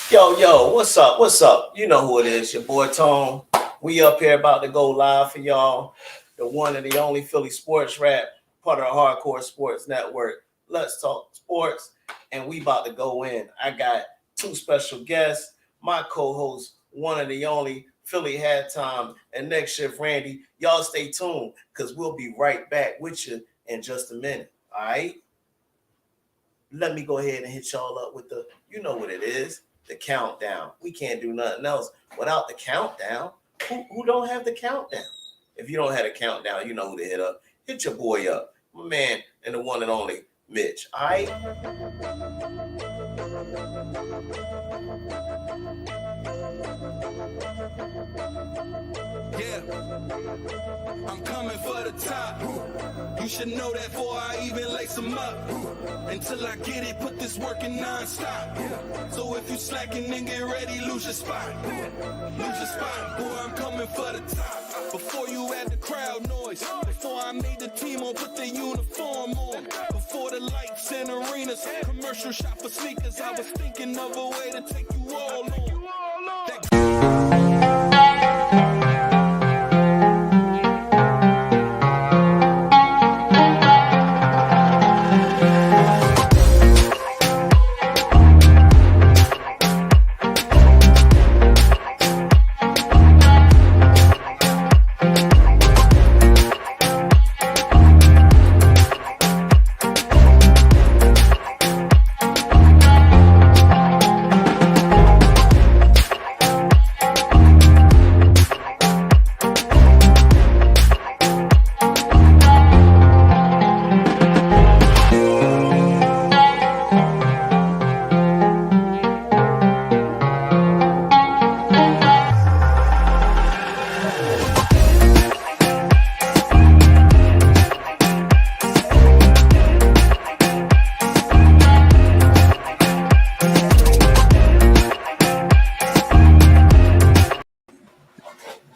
Yo, what's up? What's up? You know who it is, your boy Tone. We up here about to go live for y'all. The one and the only Philly sports rap, part of the Hardcore Sports Network. Let's talk sports, and we about to go in. I got two special guests, my co-host, one and the only Philly Halftime, and Next Shift Randy. Y'all stay tuned, because we'll be right back with you in just a minute. All right? Let me go ahead and hit y'all up with you know what it is, the countdown. We can't do nothing else without the countdown. Who don't have the countdown? If you don't have the countdown, you know who to hit up. Hit your boy up, my man, and the one and only Mitch. All right? Yeah, I'm coming for the top. You should know that before I even lace them up. Until I get it, put this work in non-stop. So if you slacking, then get ready, lose your spot. Lose your spot, boy, I'm coming for the top. Before you add the crowd noise, before I made the team on, put the uniform on. Before the lights in arenas, commercial shop for sneakers, I was thinking of a way to take you all on.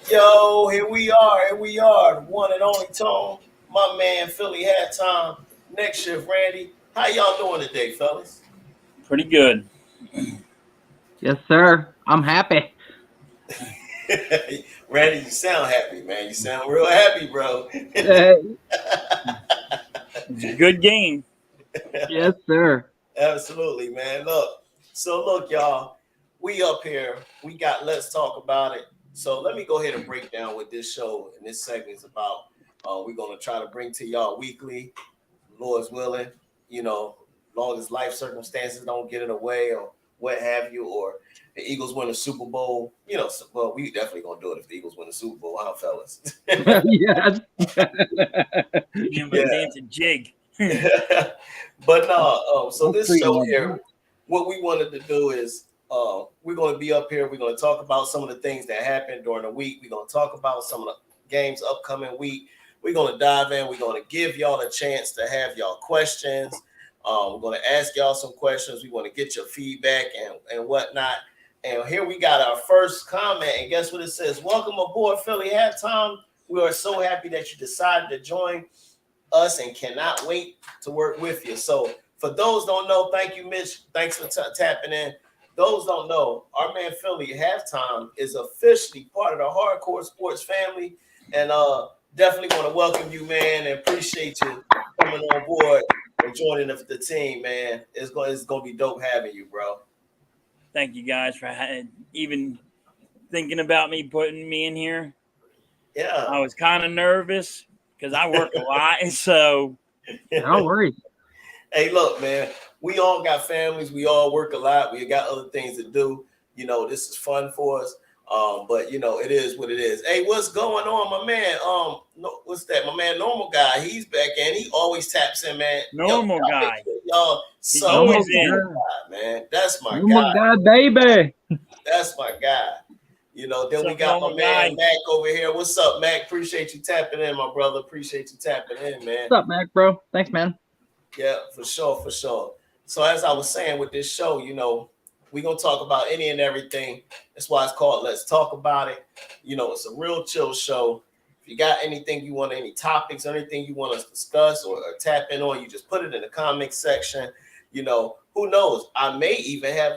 Yo, here we are, the one and only Tone, my man Philly Halftime, Next Shift Randy. How y'all doing today, fellas? Pretty good. Yes, sir. I'm happy. Randy, you sound happy, man. You sound real happy, bro. It's a good game. Yes, sir. Absolutely, man. Look, y'all, we up here. We got Let's Talk About It. So let me go ahead and break down what this show and this segment is about. We're going to try to bring to y'all weekly, Lord's willing, long as life circumstances don't get in the way or what have you, or the Eagles win the Super Bowl, well, we definitely going to do it if the Eagles win the Super Bowl, huh, fellas? Yes. Yeah. Dance a jig. But no, so this show here, what we wanted to do is we're going to be up here. We're going to talk about some of the things that happened during the week. We're going to talk about some of the games upcoming week. We're going to dive in. We're going to give y'all a chance to have y'all questions. We're going to ask y'all some questions. We want to get your feedback and whatnot. And here we got our first comment. And guess what it says? Welcome aboard, Philly Halftime. We are so happy that you decided to join us and cannot wait to work with you. So for those don't know, thank you, Mitch. Thanks for tapping in. Those don't know, our man Philly Halftime is officially part of the Hardcore Sports family, and definitely want to welcome you, man, and appreciate you coming on board and joining the team, man. It's going to be dope having you, bro. Thank you guys for even thinking about me, putting me in here. Yeah. I was kind of nervous because I work a lot, and so. No worries. Hey, look, man, we all got families. We all work a lot. We got other things to do. This is fun for us. But it is what it is. Hey, what's going on, my man? What's that? My man, Normal Guy. He's back in. He always taps in, man. Normal Guy. Y'all, He's always in. Man, that's my Normal guy. guy, baby. That's my guy. Then we got my man Mac over here. What's up, Mac? Appreciate you tapping in, my brother. Appreciate you tapping in, man. What's up, Mac, bro? Thanks, man. Yeah, for sure. So as I was saying with this show, we're going to talk about any and everything. That's why it's called Let's Talk About It. It's a real chill show. If you got anything you want, any topics or anything you want us to discuss or tap in on, you just put it in the comment section. who knows? I may even have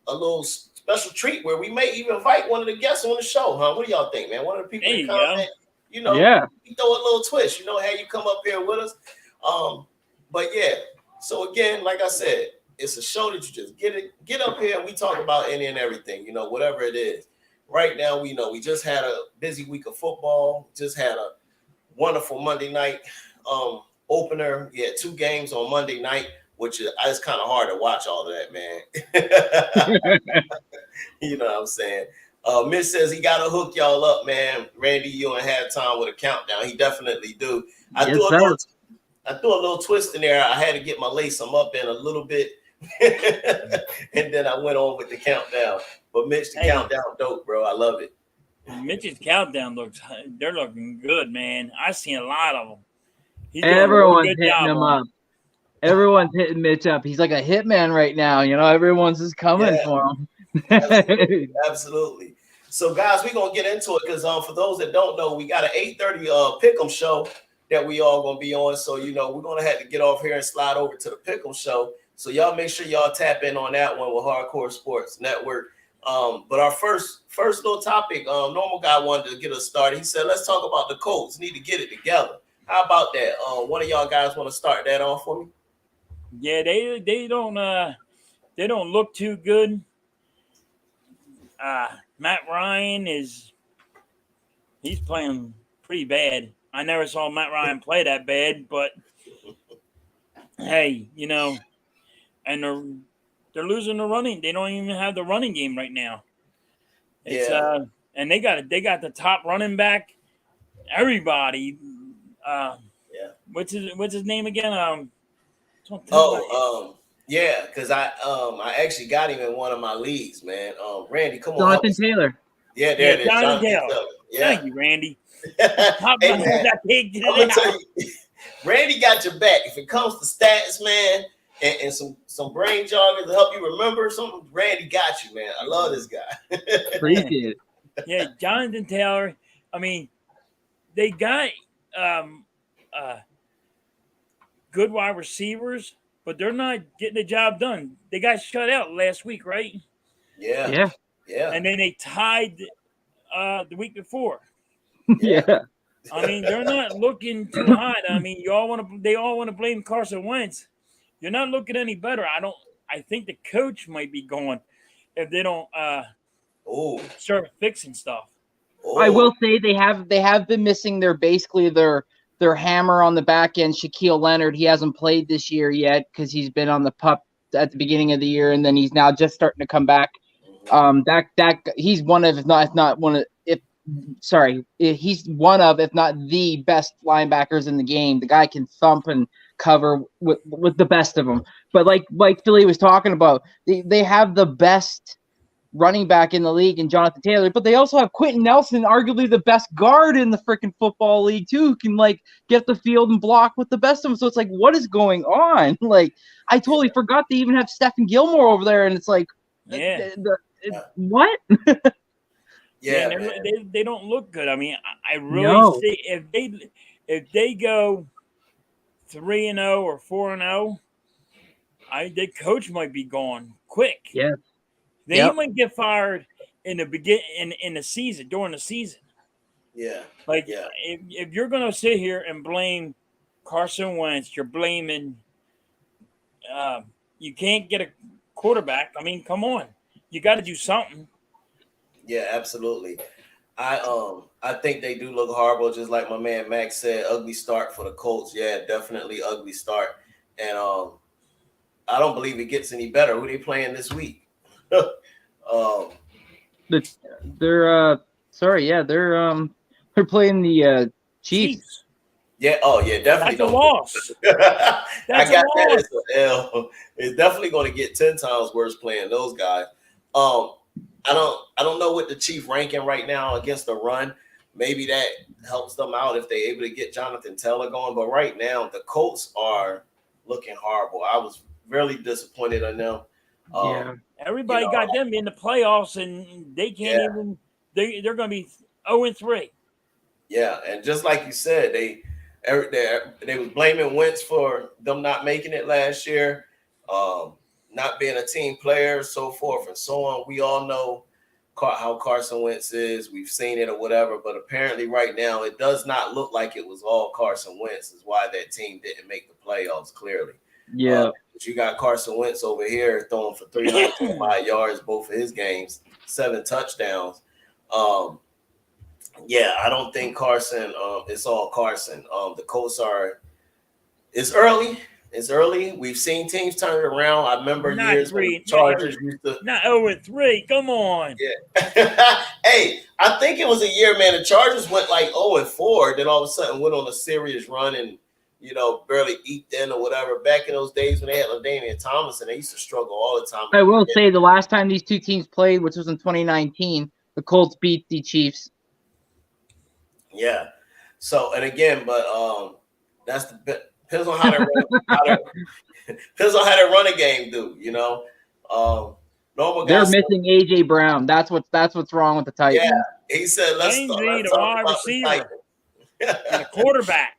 a little special treat where we may even invite one of the guests on the show, huh? What do y'all think, man? One of the people that comment, Yeah. we throw a little twist, have you come up here with us. But yeah, so again, like I said, it's a show that you just get up here and we talk about any and everything, whatever it is. Right now, we just had a busy week of football, just had a wonderful Monday night opener. Yeah, 2 games on Monday night, which it's kind of hard to watch all of that, man. You know what I'm saying? Mitch says he got to hook y'all up, man. Randy, you don't have time with a countdown. He definitely do. I threw a little twist in there. I had to get my lace them up in a little bit. And then I went on with the countdown. But Mitch, the countdown dope, bro. I love it. Mitch's countdown they're looking good, man. I've seen a lot of them. Everyone's hitting him up. Everyone's hitting Mitch up. He's like a hitman right now. Everyone's just coming for him. Absolutely. So, guys, we're going to get into it because for those that don't know, we got an 8:30 Pick'em show that we all going to be on. So, we're going to have to get off here and slide over to the Pick'em show. So, y'all make sure y'all tap in on that one with Hardcore Sports Network. But our first little topic, Normal Guy wanted to get us started. He said, let's talk about the Colts. Need to get it together. How about that? One of y'all guys want to start that off for me? Yeah, they don't look too good. Matt Ryan he's playing pretty bad. I never saw Matt Ryan play that bad, but hey, and they're losing the running. They don't even have the running game right now. It's and they got the top running back. Everybody. What's his name again? Yeah, because I actually got him in one of my leagues, man. Randy, come on. Jonathan Taylor. Yeah, there it is. Jonathan Taylor. Yeah. Thank you, Randy. Hey, man, I'm gonna tell you, Randy got your back. If it comes to stats, man, and some brain jogging to help you remember something, Randy got you, man. I love this guy. Appreciate it. Yeah, Jonathan Taylor. I mean, they got good wide receivers, but they're not getting the job done. They got shut out last week, right? Yeah. And then they tied the week before. Yeah. I mean, they're not looking too hot. I mean, they all want to blame Carson Wentz. You're not looking any better. I think the coach might be going if they don't start fixing stuff. I will say they have been missing their hammer on the back end, Shaquille Leonard. He hasn't played this year yet because he's been on the PUP at the beginning of the year, and then he's now just starting to come back. He's one of, he's one of, if not the best linebackers in the game. The guy can thump and cover with the best of them. But like Philly was talking about, they have the best running back in the league in Jonathan Taylor, but they also have Quentin Nelson, arguably the best guard in the freaking football league too, who can get the field and block with the best of them. So it's like, what is going on? I totally forgot they even have Stephen Gilmore over there, and it's like, what? They don't look good. I mean, I really see if they go 3-0 or 4-0, the coach might be gone quick. Yeah. They might get fired in the season, during the season. Yeah. If you're gonna sit here and blame Carson Wentz, you're blaming you can't get a quarterback. I mean, come on. You gotta do something. Yeah, absolutely. I think they do look horrible, just like my man Max said. Ugly start for the Colts. Yeah, definitely ugly start. And I don't believe it gets any better. Who they playing this week? They're playing the Chiefs. Yeah. Oh, yeah. Definitely. That's a loss. I got that as an L. It's definitely going to get 10 times worse playing those guys. I don't know what the Chief ranking right now against the run. Maybe that helps them out if they're able to get Jonathan Taylor going. But right now, the Colts are looking horrible. I was really disappointed in them. Everybody got them in the playoffs, and they can't even. They're going to be 0-3. Yeah, and just like you said, they was blaming Wentz for them not making it last year, not being a team player, so forth and so on. We all know how Carson Wentz is. We've seen it or whatever, but apparently right now it does not look like it was all Carson Wentz is why that team didn't make the playoffs, clearly. Yeah. But you got Carson Wentz over here throwing for 325 yards both of his games, 7 touchdowns. Yeah, I don't think Carson, it's all Carson. The Colts it's early. It's early. We've seen teams turn it around. I remember years when the Chargers used to. Not 0-3. Come on. Yeah. Hey, I think it was a year, man. The Chargers went like 0-4, then all of a sudden went on a serious run and, barely eked in or whatever. Back in those days when they had LaDainian Thomas, and they used to struggle all the time. I will say the last time these two teams played, which was in 2019, the Colts beat the Chiefs. Yeah. So, and again, but that's the bit. Depends on how they run a game, do normal They're guys. missing AJ Brown. That's what's wrong with the Titans. Yeah, he said let's need talk a wide about receiver and a quarterback.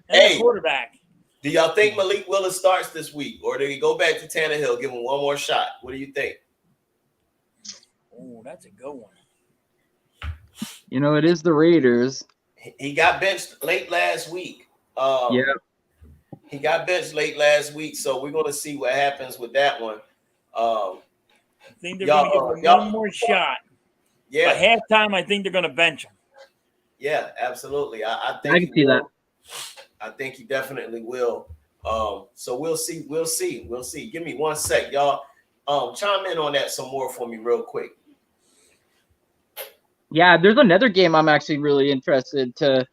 Hey, quarterback. Do y'all think Malik Willis starts this week, or do he go back to Tannehill, give him one more shot? What do you think? Oh, that's a good one. It is the Raiders. He got benched late last week. He got benched late last week, so we're going to see what happens with that one. I think they're going to give him one more shot. Yeah. By halftime, I think they're going to bench him. Yeah, absolutely. I think I can see that. I think he definitely will. So we'll see. Give me 1 sec, y'all. Chime in on that some more for me real quick. Yeah, there's another game I'm actually really interested to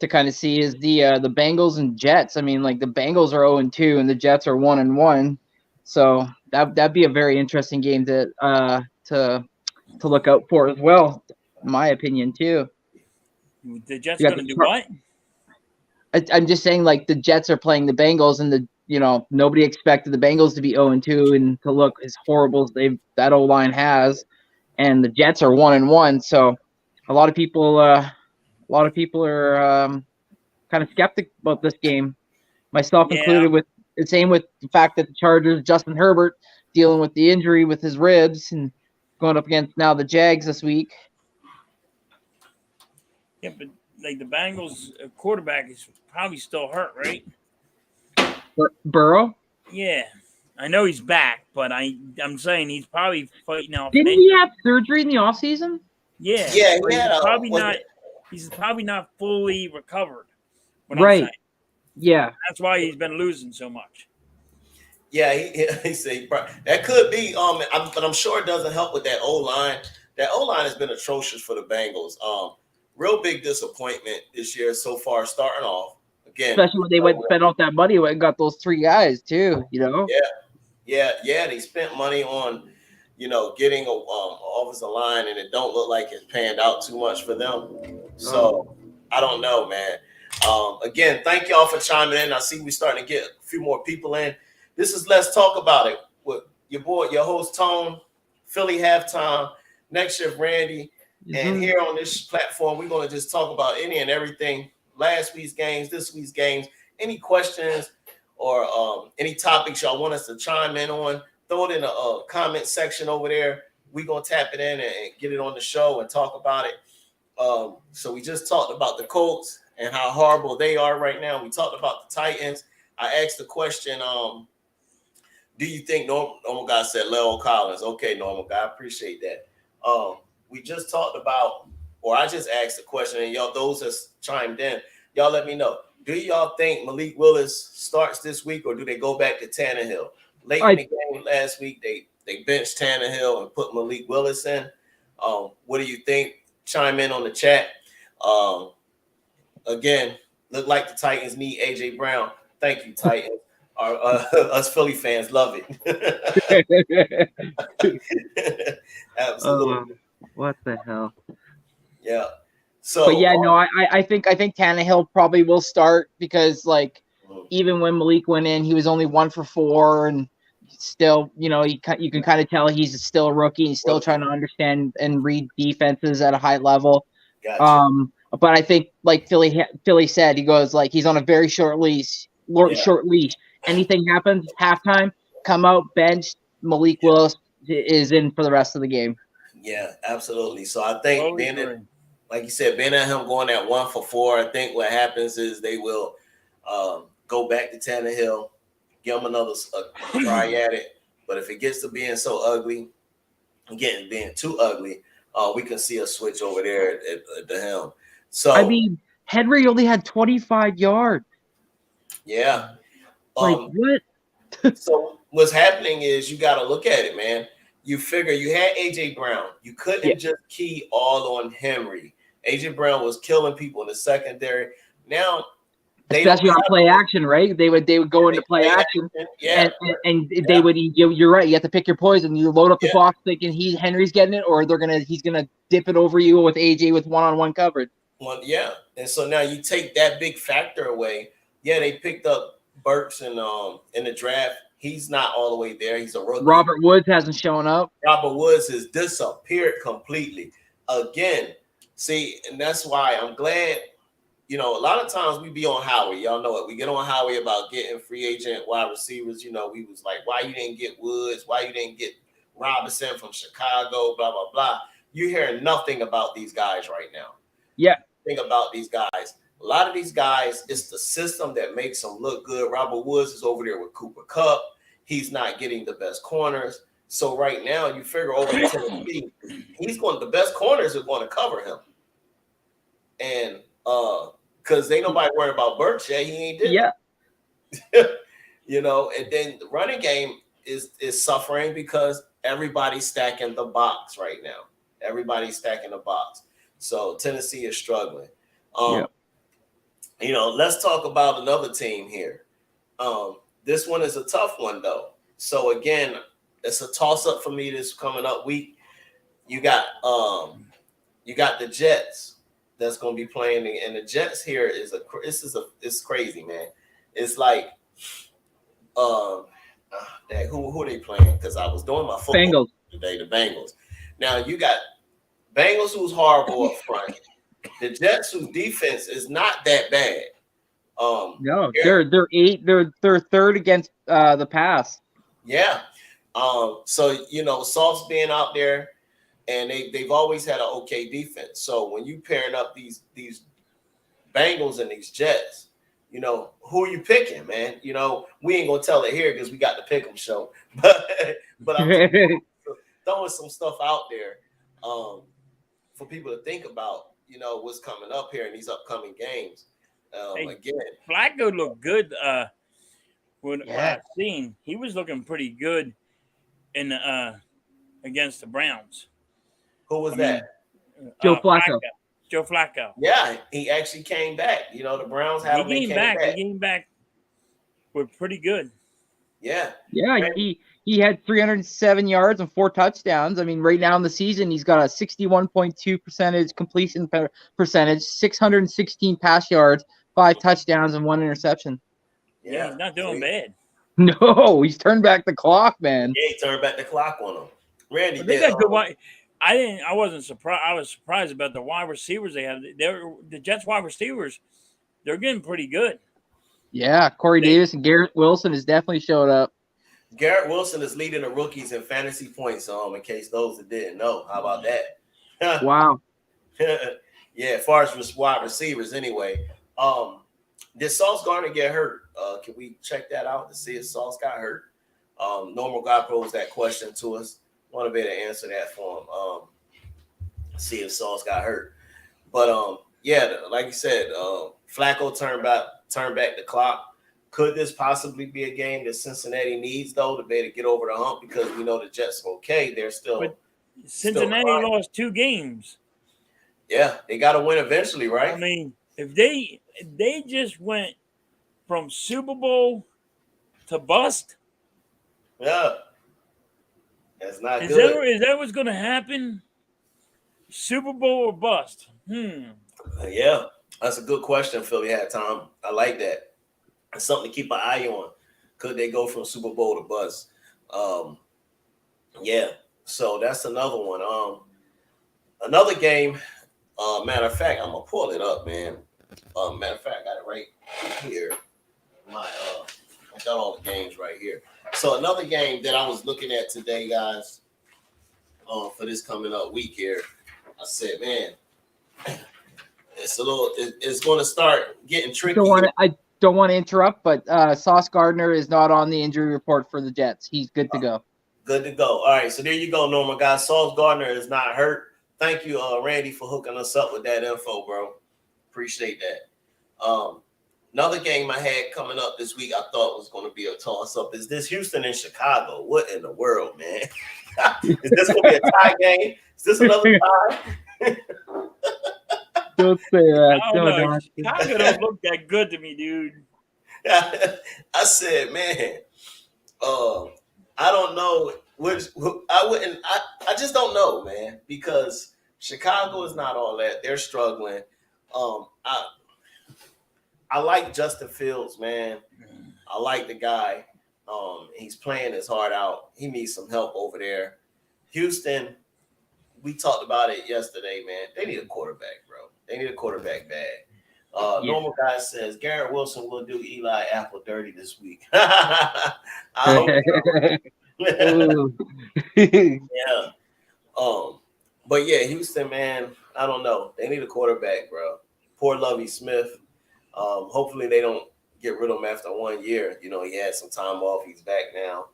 kind of see is the Bengals and Jets. I mean, like the Bengals are 0-2 and the Jets are 1-1. So that'd be a very interesting game to look out for as well, in my opinion too. The Jets going to do what? I'm just saying, like the Jets are playing the Bengals, and nobody expected the Bengals to be 0-2 and to look as horrible as that O-line has, and the Jets are 1-1. So a lot of people are kind of skeptic about this game, myself included. With the same with the fact that the Chargers, Justin Herbert, dealing with the injury with his ribs and going up against now the Jags this week. Yeah, but like the Bengals quarterback is probably still hurt, right? Burrow? Yeah. I know he's back, but I'm saying he's probably fighting off. Didn't he have surgery in the offseason? Yeah. Yeah, he's probably not fully recovered. Right. Yeah. That's why he's been losing so much. Yeah, he said that could be. But I'm sure it doesn't help with that O-line. That O-line has been atrocious for the Bengals. Real big disappointment this year so far, starting off again. Especially when they went and spent all that money and got those 3 guys too. Yeah. They spent money on, getting a offensive line, and it don't look like it's panned out too much for them. So I don't know, man. Again, thank y'all for chiming in. I see we're starting to get a few more people in. This is Let's Talk About It with your host Tone, Philly Halftime, Next Shift Randy. And here on this platform, we're going to just talk about any and everything. Last week's games, this week's games, any questions or any topics y'all want us to chime in on, throw it in a comment section over there. We're going to tap it in and get it on the show and talk about it. So we just talked about the Colts and how horrible they are right now. We talked about the Titans. I asked the question, do you think normal guy said Leo Collins? Okay, normal guy, I appreciate that. We just talked about, or I just asked the question, and y'all, those that's chimed in, y'all let me know. Do y'all think Malik Willis starts this week, or do they go back to Tannehill? Late in the game last week, they benched Tannehill and put Malik Willis in. What do you think? Chime in on the chat. Again, look like the Titans need AJ Brown. Thank you, Titans. Us Philly fans love it. Absolutely. What the hell? Yeah. So, but yeah, no, I think Tannehill probably will start because even when Malik went in, he was only 1 for 4, and still, you can kind of tell he's still a rookie. He's still trying to understand and read defenses at a high level. Gotcha. But I think like Philly said, he goes he's on a very short leash. short leash. Anything happens, halftime, come out, bench. Malik Willis is in for the rest of the game. Yeah, absolutely. So I think being agree. like you said, being at him going at 1 for 4, I think what happens is they will go back to Tannehill, give him another try at it. But if it gets to being so ugly, being too ugly, we can see a switch over there at the helm. So I mean, Henry only had 25 yards. Yeah. Like what? So what's happening is you got to look at it, man. You figure you had AJ Brown. You couldn't just key all on Henry. AJ Brown was killing people in the secondary. Now, especially on play action, right? They would go into play action, and they would. You're right. You have to pick your poison. You load up the box thinking Henry's getting it, or he's gonna dip it over you with AJ with one-on-one coverage. And so now you take that big factor away. Yeah, they picked up Burks in the draft. He's not all the way there. He's a rookie. Robert Woods hasn't shown up. Robert Woods has disappeared completely. Again, see, and that's why I'm glad. A lot of times we be on Howie. Y'all know it. We get on Howie about getting free agent wide receivers. We was like, why you didn't get Woods? Why you didn't get Robinson from Chicago? Blah, blah, blah. You hear nothing about these guys right now. Yeah. Think about these guys. A lot of these guys, it's the system that makes them look good. Robert Woods is over there with Cooper Kupp. He's not getting the best corners. So right now, you figure over in Tennessee, the best corners are going to cover him. And because ain't nobody worried about Burks yet. He ain't did it. And then the running game is suffering because everybody's stacking the box right now. Everybody's stacking the box. So Tennessee is struggling. Let's talk about another team here. This one is a tough one, though. So, again, it's a toss-up for me this coming up week. You got the Jets that's going to be playing, and the Jets here it's crazy, man. It's like who are they playing? Because I was doing my football Bengals today, the Bengals. Now you got Bengals who's horrible up front. The Jets whose defense is not that bad. No, they're third against the pass. Yeah. So Sauce being out there. And they've always had an okay defense. So when you pairing up these Bengals and these Jets, who are you picking, man? We ain't gonna tell it here because we got the Pick'em show. But I'm throwing some stuff out there for people to think about. What's coming up here in these upcoming games. Again, Flacco looked good. When I've seen, he was looking pretty good in against the Browns. Who was that? Joe Flacco. Joe Flacco. Yeah, he actually came back. The Browns have he came back. He came back. We're pretty good. Yeah. Yeah, he had 307 yards and 4 touchdowns. I mean, right now in the season, he's got a 61.2% completion percentage, 616 pass yards, 5 touchdowns, and 1 interception. Yeah, he's not doing bad. No, he's turned back the clock, man. Yeah, he turned back the clock on him. Randy, they got good. I wasn't surprised. I was surprised about the wide receivers they have. The Jets wide receivers. They're getting pretty good. Yeah, Corey Davis and Garrett Wilson has definitely showed up. Garrett Wilson is leading the rookies in fantasy points. In case those that didn't know, how about that? Wow. Yeah, as far as wide receivers, anyway. Did Sauce Gardner get hurt? Can we check that out to see if Sauce got hurt? Normal guy posed that question to us. Want to be able to answer that for him. See if Sauce got hurt. But like you said, Flacco turned back the clock. Could this possibly be a game that Cincinnati needs, though, to be able to get over the hump? Because we know the Jets are okay. They're still. But Cincinnati lost 2 games. Yeah, they got to win eventually, right? I mean, if they just went from Super Bowl to bust. Yeah. That's not good. Is that what's going to happen? Super Bowl or bust? Yeah, that's a good question, Phil. You had time. I like that. It's something to keep an eye on. Could they go from Super Bowl to bust? Yeah. So that's another one. Another game. Matter of fact, I'm gonna pull it up, man. Matter of fact, I got it right here. I got all the games right here. So another game that I was looking at today, guys, for this coming up week here, I said, man, it's going to start getting tricky. I don't want to interrupt, but Sauce Gardner is not on the injury report for the Jets. He's good to go. Good to go. All right, so there you go, Norman, guys. Sauce Gardner is not hurt. Thank you, Randy, for hooking us up with that info, bro. Appreciate that. Another game I had coming up this week I thought was going to be a toss-up is this Houston and Chicago. What in the world, man? Is this going to be a tie game? Is this another tie? Don't say that. Chicago don't look that good to me, dude. I said, man, I don't know. I just don't know, man, because Chicago is not all that. They're struggling. I like Justin Fields, man. I like the guy. He's playing his heart out. He needs some help over there. Houston, we talked about it yesterday, man. They need a quarterback, bro. They need a quarterback bad. Normal guy says Garrett Wilson will do Eli Apple dirty this week. I hope so. Yeah. But yeah, Houston, man, I don't know. They need a quarterback, bro. Poor Lovie Smith. Hopefully they don't get rid of him after 1 year. You know, he had some time off. He's back now.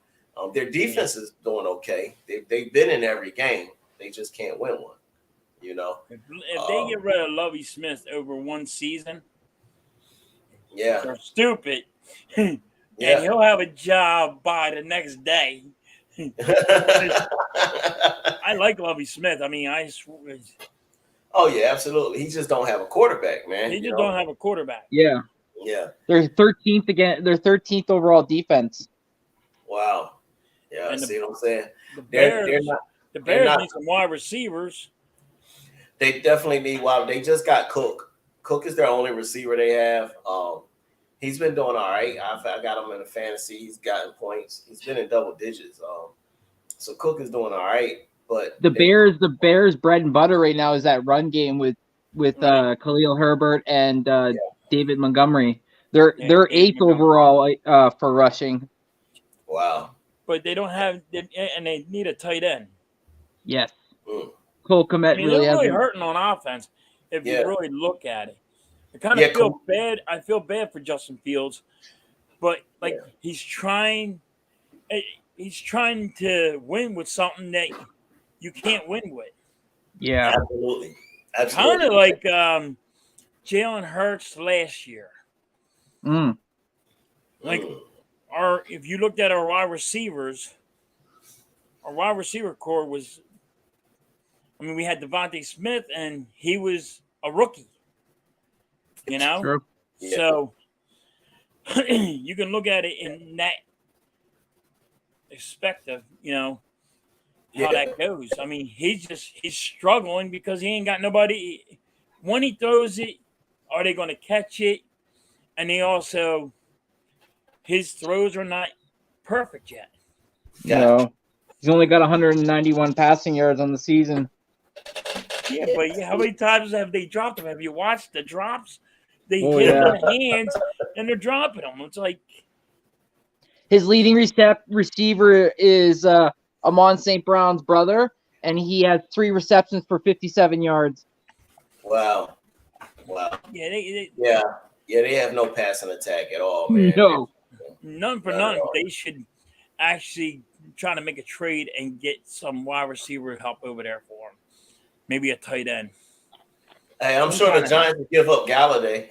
Their defense is doing okay. They've been in every game. They just can't win one. You know, if they get rid of Lovie Smith over one season, yeah, they're stupid. Yeah. And he'll have a job by the next day. I like Lovie Smith. I mean, oh yeah, absolutely. He just don't have a quarterback, man. He just don't have a quarterback. Yeah. Yeah. They're 13th again. They're 13th overall defense. Wow. Yeah, And see what I'm saying? The Bears not- need some wide receivers. They definitely need wide. They just got Cook. Cook is their only receiver they have. He's been doing all right. I got him in a fantasy. He's gotten points. He's been in double digits. So Cook is doing all right. But the Bears' bread and butter right now is that run game with Khalil Herbert and David Montgomery. They're 8th overall for rushing. Wow. But they don't have, and they need a tight end. Yes. Cole Kmet they're really hurting on offense if you really look at it. I kind of feel bad. I feel bad for Justin Fields, but he's trying to win with something that you can't win with. Yeah, absolutely. Kind of like Jalen Hurts last year. If you looked at our wide receivers, our wide receiver core was. I mean, we had Devontae Smith, and he was a rookie. You know, true. So you can look at it in that perspective. You know how that goes. I mean, he's struggling because he ain't got nobody. When he throws it, are they going to catch it? And his throws are not perfect yet. No, he's only got 191 passing yards on the season. Yeah, but how many times have they dropped him? Have you watched the drops? They hit him with hands and they're dropping them. It's like his leading receiver is Amon St. Brown's brother, and he has 3 receptions for 57 yards. Wow. Yeah, they have no passing attack at all, man. No. None for none. They should actually try to make a trade and get some wide receiver help over there for him. Maybe a tight end. Hey, I'm sure the Giants will give up Galladay.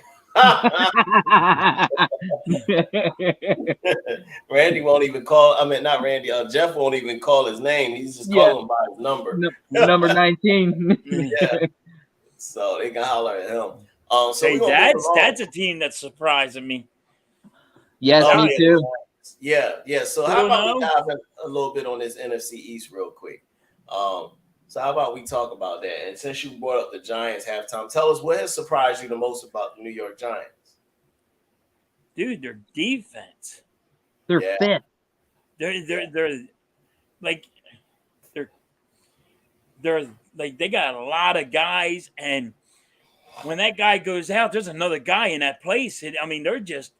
Randy won't even call. I mean, not Randy. Jeff won't even call his name. He's just calling him by his number. Number 19. Yeah. So they can holler at him. That's a team that's surprising me. Yes, me too. Yeah. So how about we dive in a little bit on this NFC East real quick? So how about we talk about that? And since you brought up the Giants halftime, tell us what has surprised you the most about the New York Giants. Dude, their defense. They're fit. They're like they got a lot of guys, and when that guy goes out, there's another guy in that place. They're just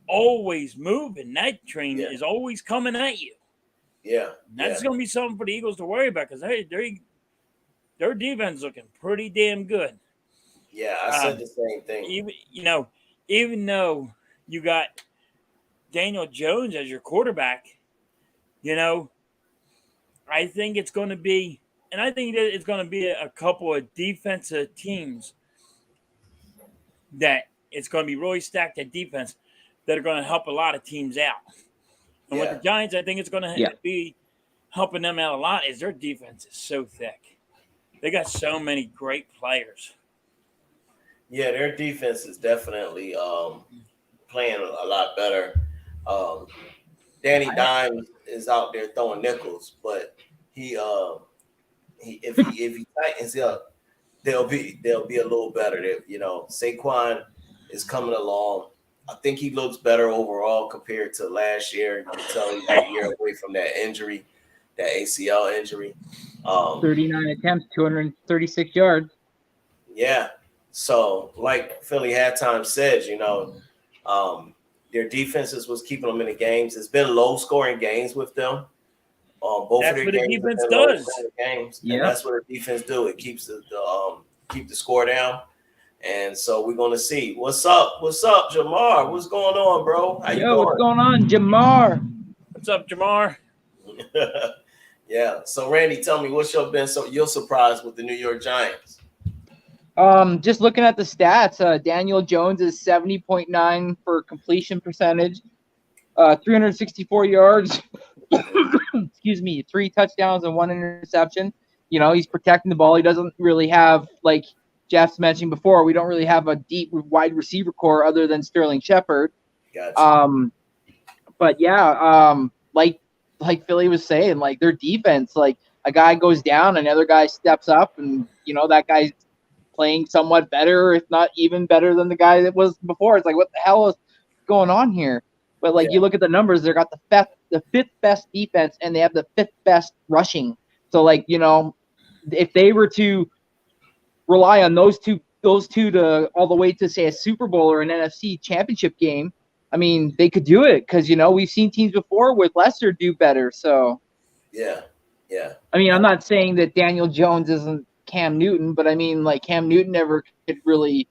always moving. That train Yeah. is always coming at you. Yeah. That's going to be something for the Eagles to worry about because their defense is looking pretty damn good. Yeah, I said the same thing. Even though you got Daniel Jones as your quarterback, I think it's going to be, and I think that it's going to be a couple of defensive teams that it's going to be really stacked at defense that are going to help a lot of teams out. And with the Giants, I think it's going to be helping them out a lot is their defense is so thick. They got so many great players. Yeah, their defense is definitely playing a lot better. Danny Dimes is out there throwing nickels, but if he tightens up, they'll be a little better. Saquon is coming along. I think he looks better overall compared to last year. You can tell he's a year away from that injury, that ACL injury. 39 attempts, 236 yards. Yeah. So, like Philly halftime said, their defenses was keeping them in the games. It's been low-scoring games with them. Both that's of their what games the defense have been does. games, and that's what the defense do. It keeps keep the score down. And so we're gonna see. What's up? What's up, Jamar? What's going on, bro? How you doing? What's going on, Jamar? What's up, Jamar? Yeah. So Randy, tell me what's you're surprised with the New York Giants. Just looking at the stats, Daniel Jones is 70.9 for completion percentage, 364 yards, excuse me, 3 touchdowns and 1 interception. He's protecting the ball. He doesn't really have, like Jeff's mentioned before, we don't really have a deep wide receiver core other than Sterling Shepard. Gotcha. But yeah, like Philly was saying, like their defense, like a guy goes down, another guy steps up, and that guy's playing somewhat better, if not even better than the guy that was before. It's like, what the hell is going on here? But you look at the numbers, they got the fifth best defense, and they have the 5th best rushing. So if they were to rely on those two to all the way to say a Super Bowl or an NFC championship game, I mean, they could do it because we've seen teams before with lesser do better. So yeah. I mean, I'm not saying that Daniel Jones isn't Cam Newton, but I mean, like Cam Newton never could really,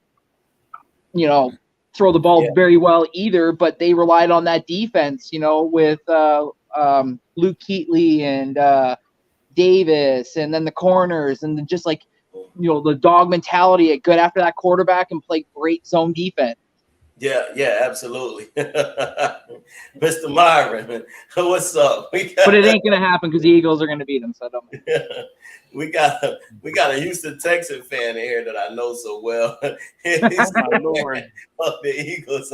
throw the ball very well either. But they relied on that defense, with Luke Kuechly and Davis, and then the corners, and then just like the dog mentality at good after that quarterback and play great zone defense. Yeah, absolutely. Mr. Myron, what's up? But it ain't gonna happen because the Eagles are gonna beat them. So don't. We got a Houston Texan fan here that I know so well. He's my Lord. of the Eagles.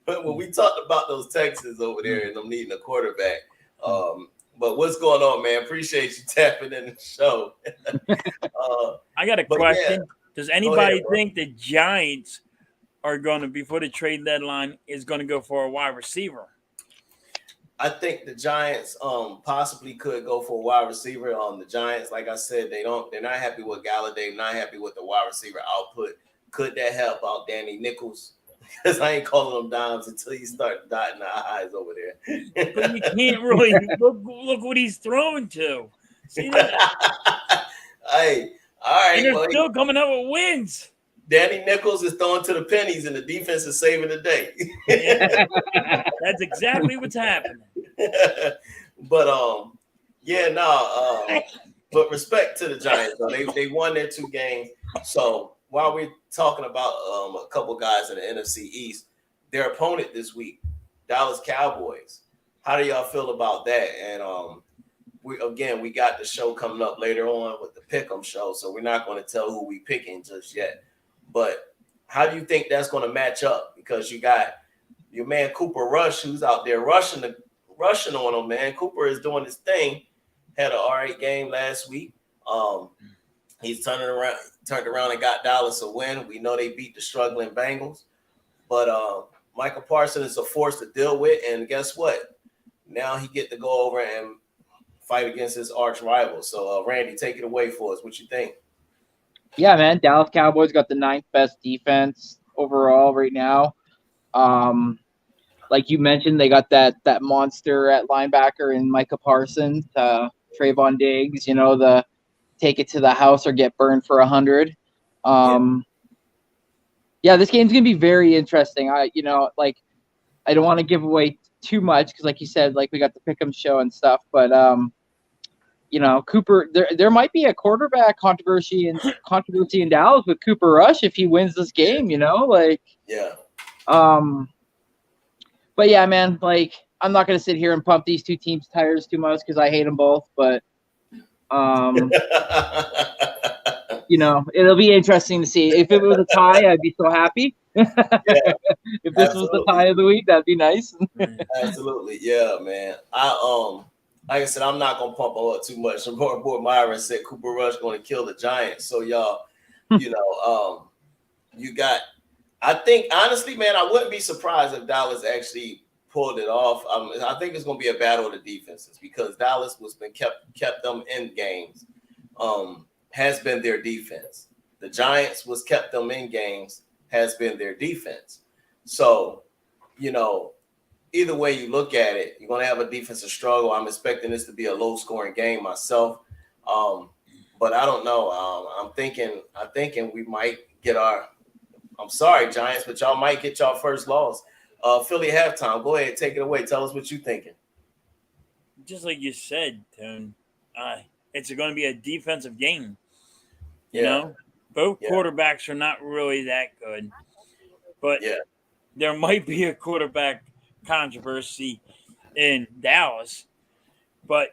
But when we talked about those Texans over there and them needing a quarterback, but what's going on, man? Appreciate you tapping in the show. I got a question. Yeah. Does anybody think the Giants are going to, before the trade deadline, is going to go for a wide receiver? I think the Giants possibly could go for a wide receiver. The Giants, like I said, they're not happy with Galladay, not happy with the wide receiver output. Could that help out Danny Nichols? Because I ain't calling them dimes until you start dotting the I's over there. But you can't really look what he's throwing to. See that? Hey, all right. And they're still coming up with wins. Danny Nichols is throwing to the pennies, and the defense is saving the day. That's exactly what's happening. But but respect to the Giants, though. They won their 2 games. So while we're talking about a couple guys in the NFC East, their opponent this week, Dallas Cowboys. How do y'all feel about that? And we got the show coming up later on with the Pick'em show, so we're not going to tell who we picking just yet. But how do you think that's going to match up? Because you got your man Cooper Rush, who's out there rushing on him, man. Cooper is doing his thing. Had an all right game last week. He's turned around and got Dallas a win. We know they beat the struggling Bengals. But Michael Parsons is a force to deal with. And guess what? Now he get to go over and fight against his arch rival. So, Randy, take it away for us. What you think? Yeah, man. Dallas Cowboys got the 9th best defense overall right now. like you mentioned, they got that monster at linebacker in Micah Parsons, Trayvon Diggs. The take it to the house or get burned for 100. Yeah, this game's gonna be very interesting. I don't want to give away too much because, like you said, like we got the Pick'em show and stuff, but Cooper, there might be a quarterback controversy in Dallas with Cooper Rush if he wins this game. But yeah, man, like I'm not gonna sit here and pump these two teams' tires too much because I hate them both, but it'll be interesting to see. If it was a tie, I'd be so happy. If this was the tie of the week, that'd be nice. Absolutely, yeah, man. Like I said, I'm not gonna pump her up too much. Boy Myron said Cooper Rush going to kill the Giants. So y'all, you got. I think honestly, man, I wouldn't be surprised if Dallas actually pulled it off. I think it's going to be a battle of the defenses because Dallas kept them in games. Has been their defense. The Giants was kept them in games. Has been their defense. So, either way you look at it, you're going to have a defensive struggle. I'm expecting this to be a low-scoring game myself, but I don't know. I'm thinking we might get our. I'm sorry, Giants, but y'all might get y'all first loss. Philly halftime. Go ahead, take it away. Tell us what you're thinking. Just like you said, Tone, it's going to be a defensive game. Both quarterbacks are not really that good, but there might be a quarterback controversy in Dallas. But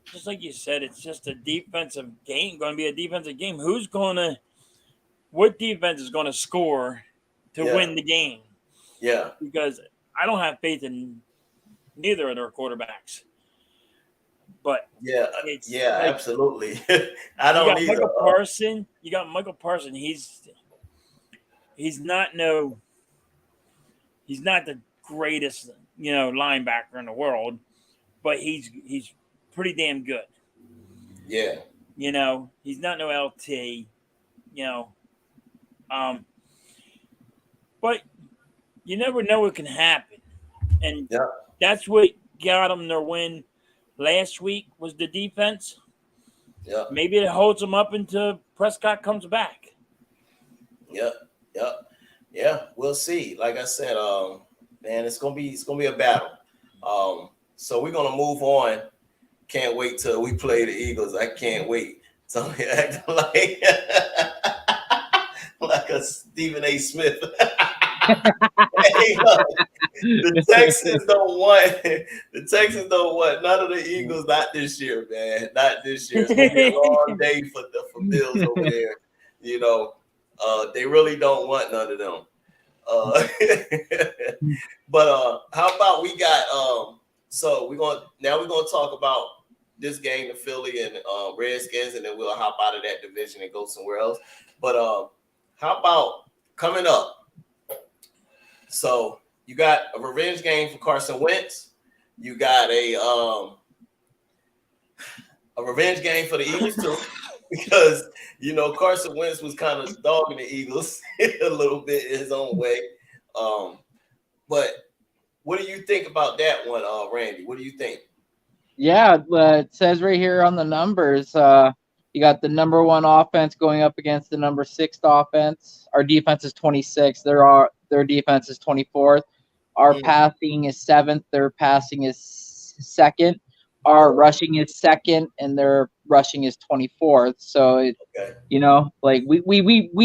just like you said, it's just a defensive game. Going to be a defensive game. What defense is going to score to win the game? Yeah. Because I don't have faith in neither of their quarterbacks. But absolutely. I don't either. You got Michael Parson. He's not the greatest, linebacker in the world, but he's pretty damn good. Yeah. He's not no LT, but you never know what can happen. And that's what got them their win last week was the defense. Yeah. Maybe it holds them up until Prescott comes back. Yeah, we'll see. Like I said, man, it's gonna be a battle. So we're gonna move on. Can't wait till we play the Eagles. I can't wait. So acting like a Stephen A. Smith. The Texans don't want none of the Eagles. Not this year, man. Not this year. It's gonna be a long day for Bills over there. They really don't want none of them. But how about we got so we're gonna talk about this game, the Philly and Redskins, and then we'll hop out of that division and go somewhere else. But how about coming up? So you got a revenge game for Carson Wentz. You got a revenge game for the Eagles too, because Carson Wentz was kind of dogging the Eagles a little bit in his own way. But what do you think about that one, Randy? What do you think? Yeah, it says right here on the numbers, you got the number 1 offense going up against the number 6 offense. Our defense is 26. Their defense is 24th. Our passing is 7th. Their passing is 2nd. Our rushing is 2nd, and their rushing is 24th. So, we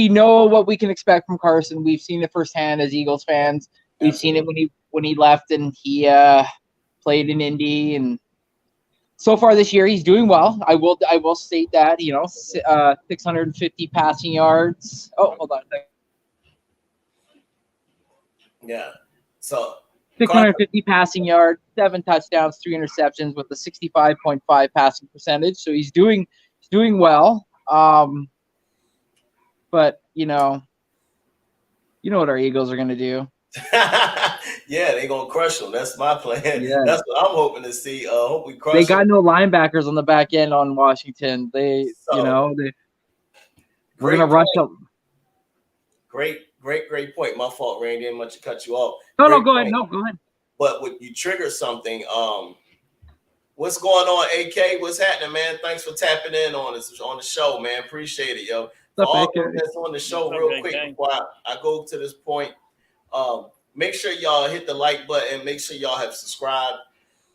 know what we can expect from Carson. We've seen it firsthand as Eagles fans. We've seen it when he left and he played in Indy, and so far this year he's doing well. I will state that 650 passing yards. Oh, hold on a second. Yeah. So 650 passing yards, 7 touchdowns, 3 interceptions with a 65.5 passing percentage. So he's doing well. But you know what our Eagles are going to do. Yeah, they're going to crush them. That's my plan. Yeah. That's what I'm hoping to see. Hope we crush They got them. no linebackers on the back end on Washington. We're going to rush them. Great Great point. My fault, Randy. Didn't much to cut you off. No, Great go ahead. point. No, go ahead. But when you trigger something, what's going on, AK? What's happening, man? Thanks for tapping in on us on the show, man. Appreciate it, yo. For all those that's on the show, real quick, before I go to this point, make sure y'all hit the like button. Make sure y'all have subscribed.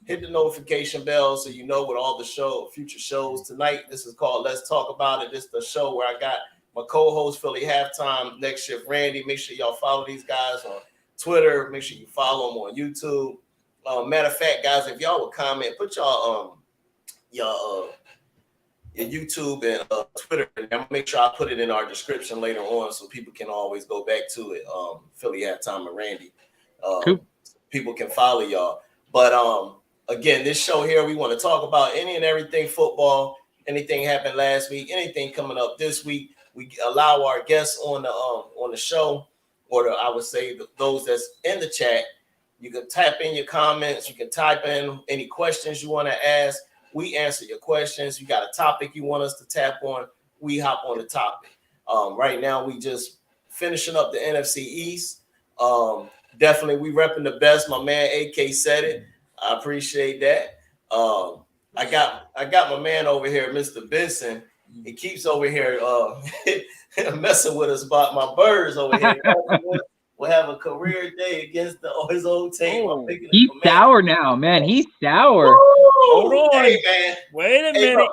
Hit the notification bell so you know what all the future shows tonight. This is called Let's Talk About It. This is the show where I got my co-host Philly Halftime, Next Shift Randy. Make sure y'all follow these guys on Twitter. Make sure you follow them on YouTube. Matter of fact, guys, if y'all would comment, put y'all your YouTube and Twitter, and I'm gonna make sure I put it in our description later on so people can always go back to it. Philly Halftime and Randy. Cool. People can follow y'all. But again, this show here, we want to talk about any and everything football, anything happened last week, anything coming up this week. We allow our guests on the show, or I would say those that's in the chat. You can type in your comments. You can type in any questions you want to ask. We answer your questions. You got a topic you want us to tap on, we hop on the topic. Right now, we just finishing up the NFC East. Definitely, we repping the best. My man AK said it. I appreciate that. I got my man over here, Mr. Benson. He keeps over here messing with us about my birds over here. We'll have a career day against his old team. Oh, he's sour now, man. He's sour. Hold on. Hey, man. Wait a minute. Bro.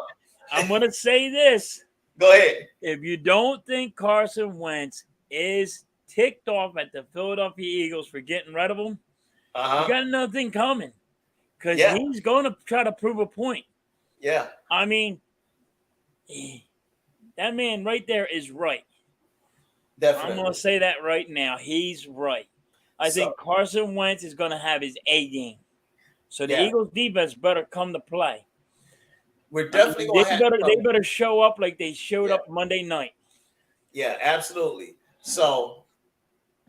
I'm going to say this. Go ahead. If you don't think Carson Wentz is ticked off at the Philadelphia Eagles for getting rid of him, you got another thing coming. Because he's going to try to prove a point. Yeah. I mean, that man right there is right. Definitely. I'm going to say that right now. He's right. I think Carson Wentz is going to have his A game. So the Eagles defense better come to play. We're definitely going to they better show up like they showed up Monday night. Yeah, absolutely. So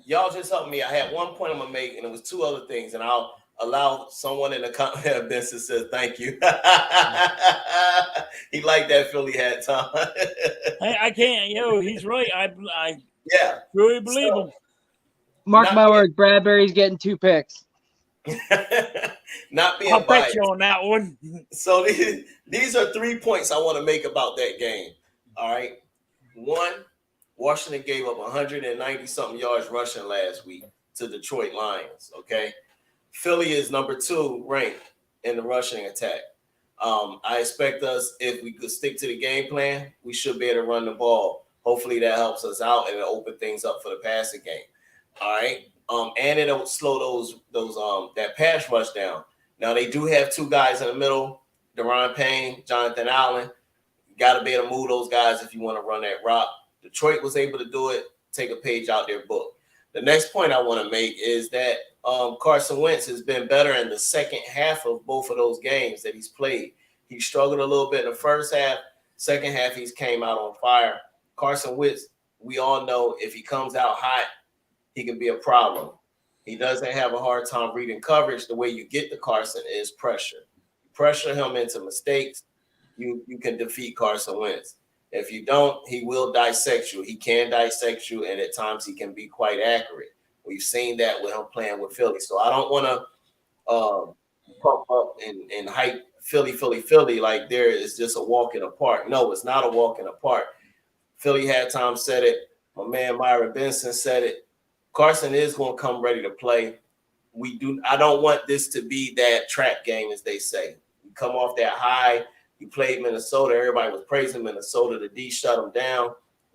y'all just help me. I had one point I'm going to make, and it was two other things, and I'll allow someone in the comment. Benson says thank you. He liked that Philly hat, Tom. I can't. He's right. I really believe him. Mark my words, Bradbury's getting 2 picks. Not being I'll biased. bet you on that one. So these are 3 points I want to make about that game. All right. One, Washington gave up 190-something yards rushing last week to Detroit Lions. Okay. Philly is number 2 ranked in the rushing attack. I expect us, if we could stick to the game plan, we should be able to run the ball. Hopefully that helps us out and it'll open things up for the passing game. All right. And it'll slow that pass rush down. Now they do have 2 guys in the middle, Daron Payne, Jonathan Allen. You got to be able to move those guys if you want to run that rock. Detroit was able to do it. Take a page out their book. The next point I want to make is that Carson Wentz has been better in the second half of both of those games that he's played. He struggled a little bit in the first half. Second half, he's came out on fire. Carson Wentz, we all know if he comes out hot, he can be a problem. He doesn't have a hard time reading coverage. The way you get to Carson is pressure. Pressure him into mistakes, you can defeat Carson Wentz. If you don't, he will dissect you. He can dissect you, and at times he can be quite accurate. We've seen that with him playing with Philly. So I don't want to pump up and hype Philly like there is just a walk in the park. No, it's not a walk in the park. Philly had time said it. My man Myron Benson said it. Carson is going to come ready to play. I don't want this to be that trap game, as they say. You come off that high. You played Minnesota. Everybody was praising Minnesota. The D shut them down.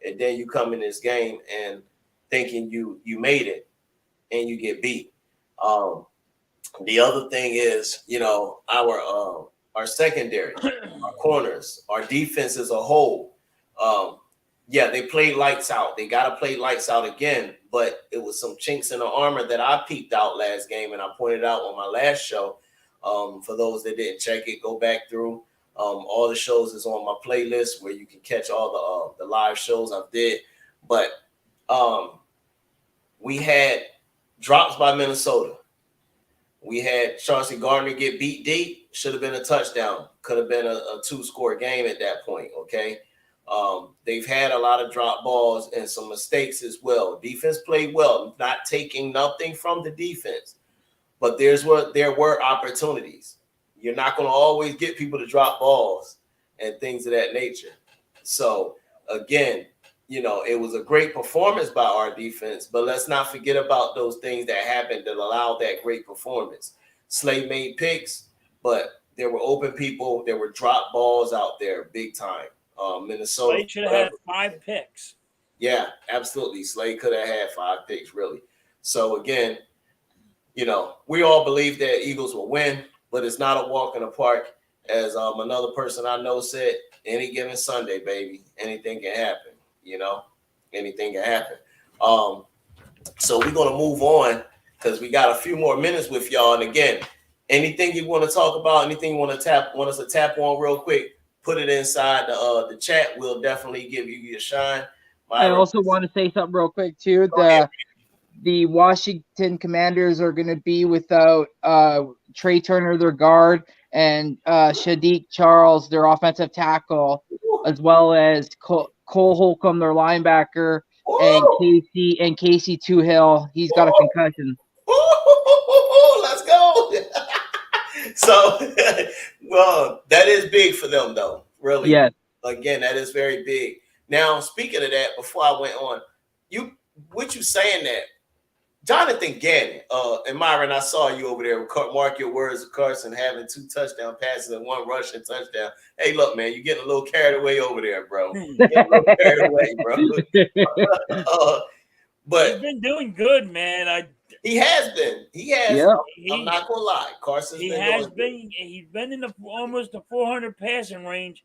And then you come in this game and thinking you made it and you get beat. The other thing is, our secondary, our corners, our defense as a whole. They played lights out. They got to play lights out again. But it was some chinks in the armor that I peeped out last game, and I pointed out on my last show. For those that didn't check it, go back through. All the shows is on my playlist where you can catch all the live shows I've did. But we had drops by Minnesota. We had Chauncey Gardner get beat deep. Should have been a touchdown. Could have been a 2-score game at that point, okay? They've had a lot of drop balls and some mistakes as well. Defense played well, not taking nothing from the defense, but there were opportunities. You're not going to always get people to drop balls and things of that nature. So again, it was a great performance by our defense, but let's not forget about those things that happened that allowed that great performance. Slay made picks, but there were open people. There were drop balls out there big time. Minnesota Slay should have had 5 picks. Yeah, absolutely. Slay could have had 5 picks, really. So again, we all believe that Eagles will win, but it's not a walk in the park. As another person I know said, any given Sunday, baby, anything can happen. Anything can happen. So we're gonna move on because we got a few more minutes with y'all. And again, anything you want to talk about, anything you want us to tap on real quick, put it inside the chat. We'll definitely give you your shine. I also want to say something real quick too. The Washington Commanders are going to be without Trey Turner, their guard, and Shadiq Charles, their offensive tackle, as well as Cole Holcomb, their linebacker, and Casey Toohill. He's got a concussion. Let's go. So, well, that is big for them, though. Really. Yes. Again, that is very big. Now, speaking of that, before I went on, you saying that Jonathan Gannon, and Myron, I saw you over there. Mark your words of Carson having 2 touchdown passes and 1 rushing touchdown. Hey, look, man, you're getting a little carried away over there, bro. Carried away, bro. But he's been doing good, man. He has been. He has. Yeah. I'm not gonna lie. Carson's He's been in almost the 400 passing range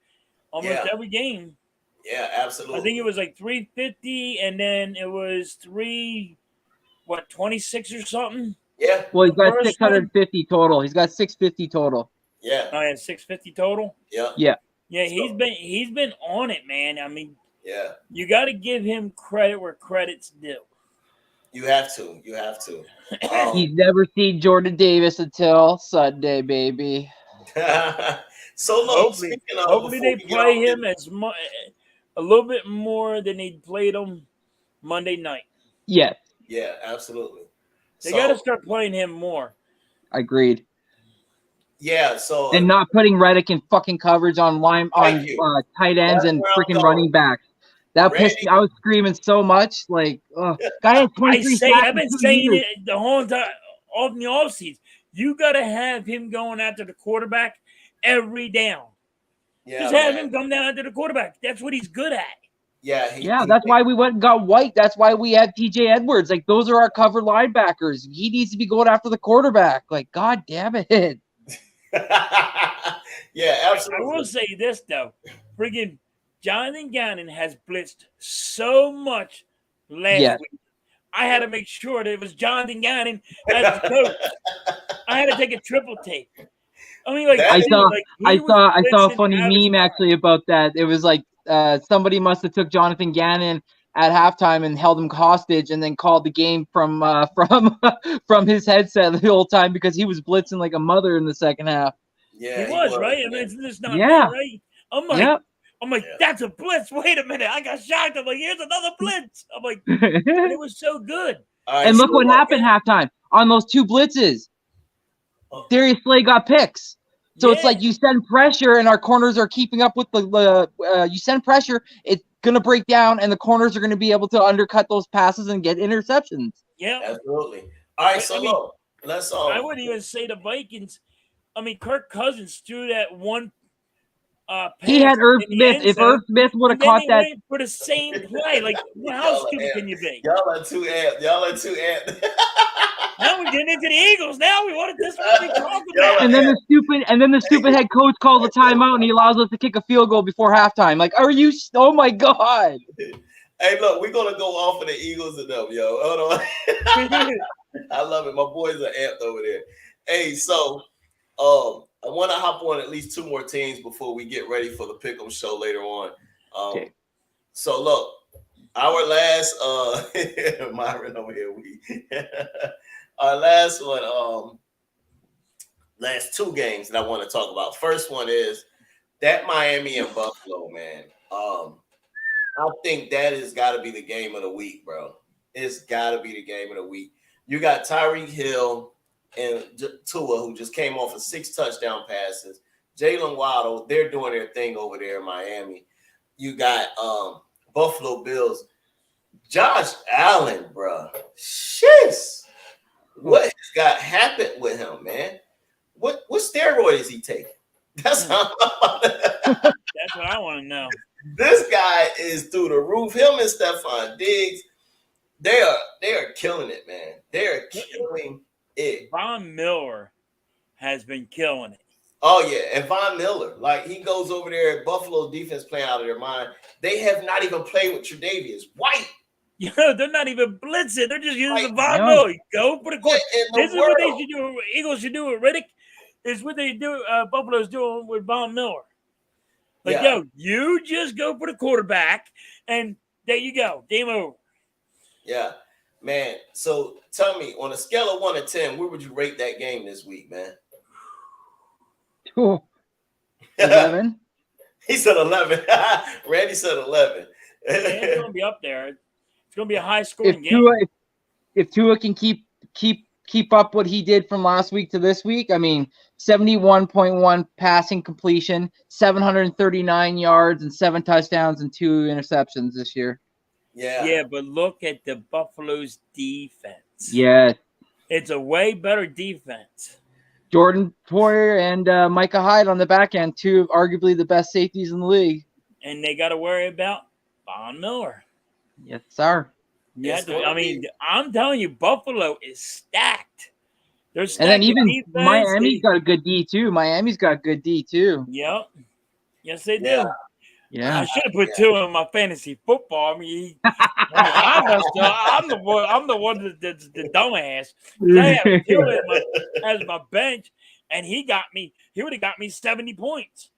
almost every game. Yeah, absolutely. I think it was like 350, and then it was 26 or something. Yeah. Well, he's got 650 total. He's got 650 total. Yeah. Oh, yeah, 650 total. Yeah. Yeah. Yeah, he's been on it, man. I mean, yeah, you got to give him credit where credit's due. You have to. He's never seen Jordan Davis until Sunday, baby. So look, hopefully they play him a little bit more than they played him Monday night. Yes. Yeah, absolutely. They got to start playing him more. Agreed. Yeah. So and not putting Reddick in fucking coverage on tight ends and freaking running backs. That pissed me. I was screaming so much. Like, guy had 23 sacks. I've been saying it the whole time in the offseason. You got to have him going after the quarterback every down. Yeah, just have him come down after the quarterback. That's what he's good at. Yeah, that's why we went and got White. That's why we had TJ Edwards. Like, those are our cover linebackers. He needs to be going after the quarterback. Like, God damn it. Yeah, absolutely. I will say this, though. Friggin' Jonathan Gannon has blitzed so much last week. I had to make sure that it was Jonathan Gannon as the coach. I had to take a triple take. I mean, like I saw a funny meme actually about that. It was like somebody must have took Jonathan Gannon at halftime and held him hostage, and then called the game from his headset the whole time because he was blitzing like a mother in the second half. Yeah, he was right. I mean, it's not right. I'm like, that's a blitz. Wait a minute. I got shocked. I'm like, here's another blitz. I'm like, it was so good. And look what happened halftime on those 2 blitzes. Darius Slay got picks. So it's like you send pressure and our corners are keeping up with you send pressure, it's going to break down and the corners are going to be able to undercut those passes and get interceptions. Yeah. Absolutely. All right, so let's I wouldn't even say the Vikings. I mean, Kirk Cousins threw that one pass. He had Irv Smith. If Irv Smith would have caught that for the same play, like how stupid can you be? Y'all are too amped. Now we're getting into the Eagles. Now we wanted this one to talk about. And then the stupid head coach calls a timeout and he allows us to kick a field goal before halftime. Like, are you? Oh my God! Hey, look, we're gonna go off of the Eagles and them, yo. Hold on. I love it. My boys are amped over there. Hey, so I want to hop on at least 2 more teams before we get ready for the Pick'em show later on. Okay. So look, our last Myron over here. Our last one, last 2 games that I want to talk about. First one is that Miami and Buffalo, man. I think that has got to be the game of the week, bro. It's got to be the game of the week. You got Tyreek Hill and Tua, who just came off of 6 touchdown passes. Jalen Waddle, they're doing their thing over there in Miami. You got Buffalo Bills. Josh Allen, bro. Shiz. What has got happened with him, man? What steroid is he taking? That's That's what I want to know. This guy is through the roof. Him and Stephon Diggs, they are killing it, man. They are killing it. Von Miller has been killing it. Oh yeah, and Von Miller, like he goes over there at Buffalo defense playing out of their mind. They have not even played with Tre'Davious White. You know, they're not even blitzing. They're just using Von Miller. Go for the court. This is what they should do. Eagles should do with Riddick. Is what they do. Buffalo's doing with Von Miller. Like, yo, you just go for the quarterback, and there you go. Game over. Yeah, man. So tell me, on a scale of 1 to 10, where would you rate that game this week, man? 11. He said 11. Randy said 11. It's gonna be up there. It's gonna be a high scoring game. If Tua can keep up what he did from last week to this week, I mean, 71.1 passing completion, 739 yards, and 7 touchdowns and 2 interceptions this year. Yeah, but look at the Buffalo's defense. Yeah, it's a way better defense. Jordan Poyer and Micah Hyde on the back end, 2 of arguably the best safeties in the league. And they got to worry about Von Miller. Yes, sir. Yeah, I mean, I'm telling you, Buffalo is stacked. They're stacked. And then even defense. Miami's got a good D too. Yep. Yes, they do. Yeah. I should have put 2 in my fantasy football. I mean, I'm the one that's the dumbass. I have 2 as my bench, and he would have got me 70 points.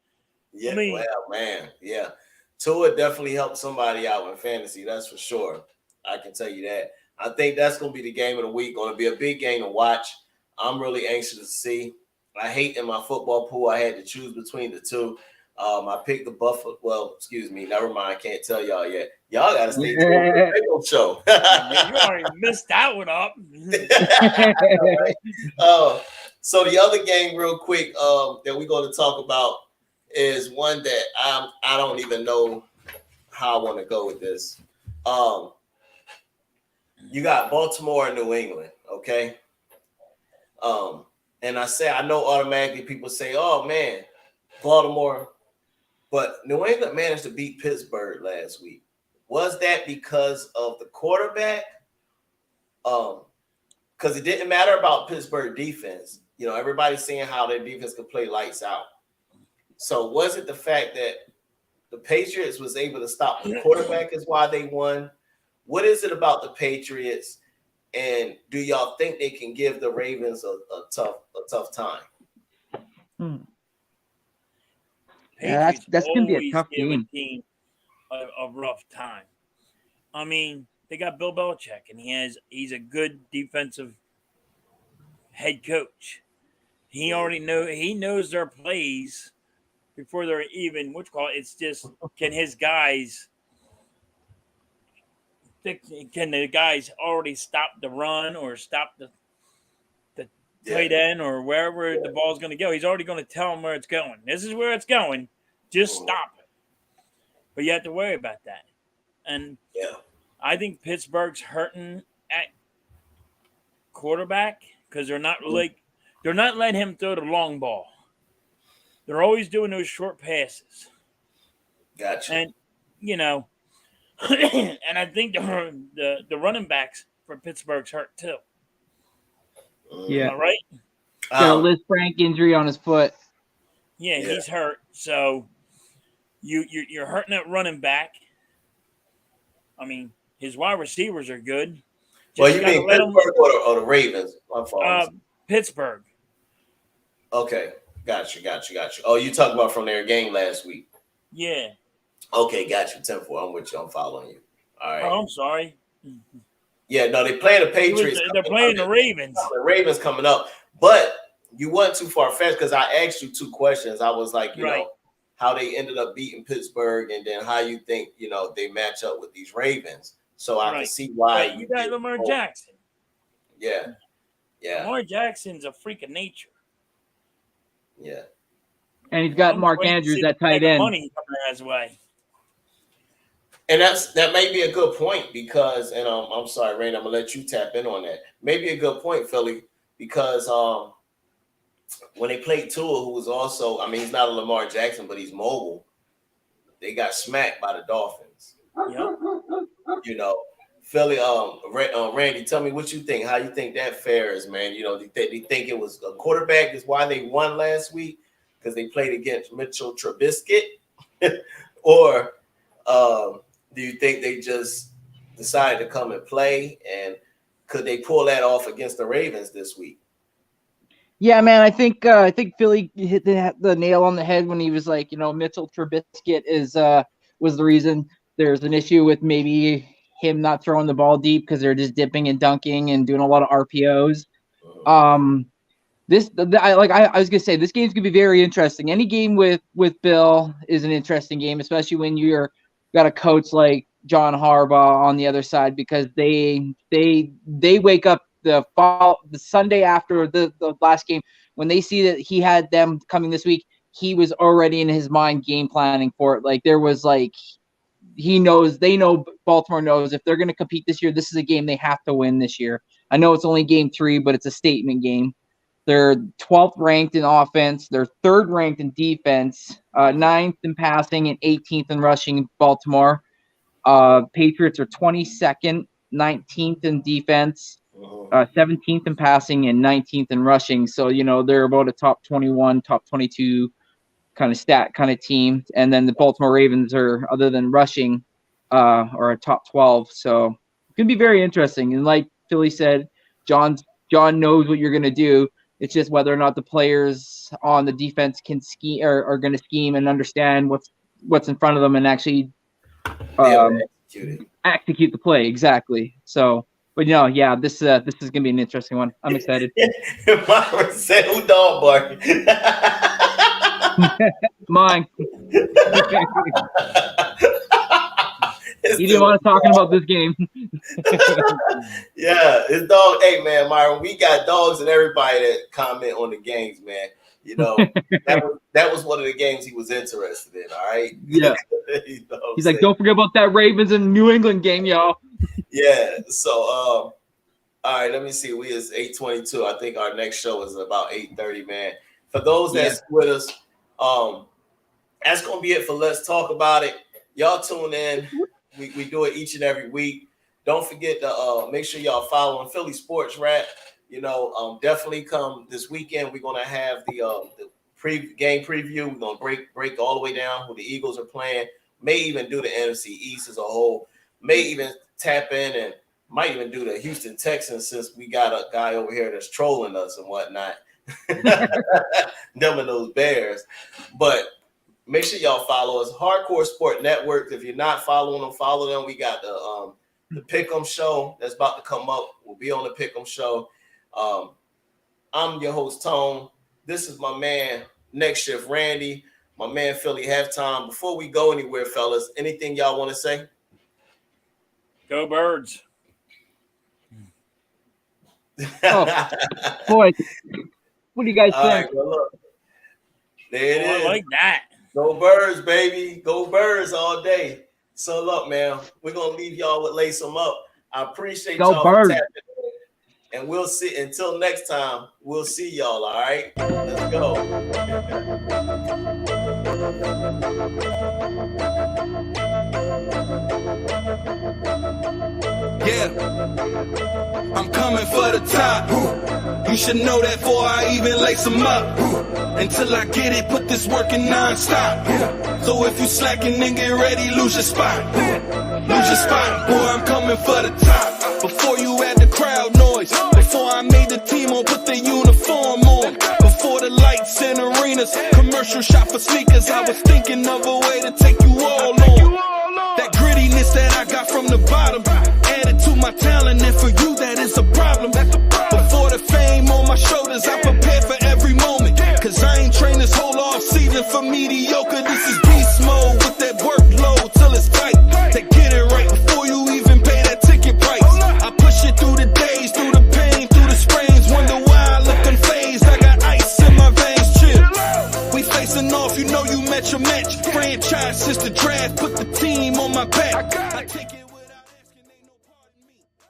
Yeah, well, man. Yeah. Tua definitely helped somebody out in fantasy, that's for sure. I can tell you that. I think that's going to be the game of the week. Going to be a big game to watch. I'm really anxious to see. I hate in my football pool, I had to choose between the 2. I picked the Buffalo. Well, excuse me. Never mind. I can't tell y'all yet. Y'all got to stay tuned for the radio show. You already missed that one up. So the other game real quick that we're going to talk about is one that I don't even know how I want to go with this. You got Baltimore and New England, okay? And I know automatically people say, oh, man, Baltimore. But New England managed to beat Pittsburgh last week. Was that because of the quarterback? Because it didn't matter about Pittsburgh defense. You know, everybody's saying how their defense could play lights out. So was it the fact that the Patriots was able to stop the quarterback is why they won? What is it about the Patriots? And do y'all think they can give the Ravens a tough time? Yeah, that's going to be a tough game. A rough time. I mean, they got Bill Belichick, and he's a good defensive head coach. He knows their plays before they're even It's just can the guys already stop the run or stop the tight end or wherever the ball's going to go? He's already going to tell them where it's going. This is where it's going. Just stop it. But you have to worry about that. And I think Pittsburgh's hurting at quarterback because they're not letting him throw the long ball. They're always doing those short passes. Gotcha. And and I think the running backs for Pittsburgh's hurt too. Yeah. Right? Got a Liz Frank injury on his foot. Yeah, he's hurt. So you're hurting that running back. I mean, his wide receivers are good. Well, you mean Pittsburgh or the Ravens? Pittsburgh. Okay. Got you. Oh, you talking about from their game last week? Yeah. Okay, got you. 10-4. I'm with you. I'm following you. All right. Oh, I'm sorry. Yeah, no, they're playing the Patriots. They're playing the Ravens. The Ravens coming up. But you went too far fetched because I asked you 2 questions. I was like, you know, how they ended up beating Pittsburgh, and then how you think, they match up with these Ravens. So I can see why you got Lamar Jackson. Yeah. Lamar Jackson's a freak of nature. Yeah. And he's got Mark Andrews at tight end. Money coming his way. And that may be a good point because, and I'm sorry, Rain, I'm gonna let you tap in on that. Maybe a good point, Philly, because when they played Tua, who was also, he's not a Lamar Jackson, but he's mobile. They got smacked by the Dolphins. Yep. Philly, Randy, tell me what you think. How you think that fares, man? Do you think it was a quarterback is why they won last week because they played against Mitchell Trubisky, or do you think they just decided to come and play, and could they pull that off against the Ravens this week? Yeah, man, I think Philly hit the nail on the head when he was like, Mitchell Trubisky was the reason. There's an issue with maybe him not throwing the ball deep because they're just dipping and dunking and doing a lot of RPOs. I was gonna say this game's gonna be very interesting. Any game with Bill is an interesting game, especially when you're got a coach like John Harbaugh on the other side, because they wake up the Sunday after the last game when they see that he had them coming this week. He was already in his mind game planning for it. Like there was like. Baltimore knows if they're going to compete this year, this is a game they have to win this year. I know it's only game 3, but it's a statement game. They're 12th ranked in offense. They're 3rd ranked in defense, 9th in passing and 18th in rushing in Baltimore. Patriots are 22nd, 19th in defense, 17th in passing and 19th in rushing. So, they're about a top 21, top 22 kind of team, and then the Baltimore Ravens are, other than rushing, are a top 12. So it's gonna be very interesting. And like Philly said, John knows what you're gonna do. It's just whether or not the players on the defense can scheme or are gonna scheme and understand what's in front of them and actually execute the play exactly. So. But this is gonna be an interesting one. I'm excited. Myron said, "Who dog barking?" Mine. You didn't want to talking about this game. Yeah, it's dog. Hey, man, Myron, we got dogs and everybody that comment on the games, man. That was one of the games he was interested in. All right. Yeah. He's like, don't forget about that Ravens and New England game, y'all. Yeah. So, all right. Let me see. We is 8:22. I think our next show is about 8:30, man. For those that's with us, that's gonna be it for Let's Talk About It. Y'all tune in. We do it each and every week. Don't forget to make sure y'all following Philly Sports Rap. Definitely come this weekend. We're gonna have the game preview. We're gonna break all the way down who the Eagles are playing. May even do the NFC East as a whole. May even tap in and might even do the Houston Texans, since we got a guy over here that's trolling us and whatnot. Them and those Bears. But make sure y'all follow us. Hardcore Sport Network. If you're not following them, follow them. We got the Pick'em show that's about to come up. We'll be on the Pick'em show. I'm your host, Tone. This is my man, Next Shift Randy, my man, Philly Halftime. Before we go anywhere, fellas, anything y'all want to say? Go Birds. Oh, boy. What do you guys think? Right, well, look. There it is. I like that. Go Birds, baby. Go Birds all day. So, look, man, we're going to leave y'all with Lace 'em Up. I appreciate y'all for tapping in. And we'll see. Until next time, we'll see y'all, all right? Let's go. Yeah, I'm coming for the top. You should know that before I even lace them up. Until I get it, put this work in non-stop. So if you slacking, then get ready, lose your spot. Lose your spot, boy, I'm coming for the top. Before you had the crowd noise, before I made the team on, put the uniform on. Before the lights in arenas, commercial shop for sneakers, I was thinking of a way to take you all on. That grittiness that I got from the bottom, added to my talent, and for you that is a problem. Before the fame on my shoulders, I prepared for every moment. Cause I ain't trained this whole off season for mediocre, this is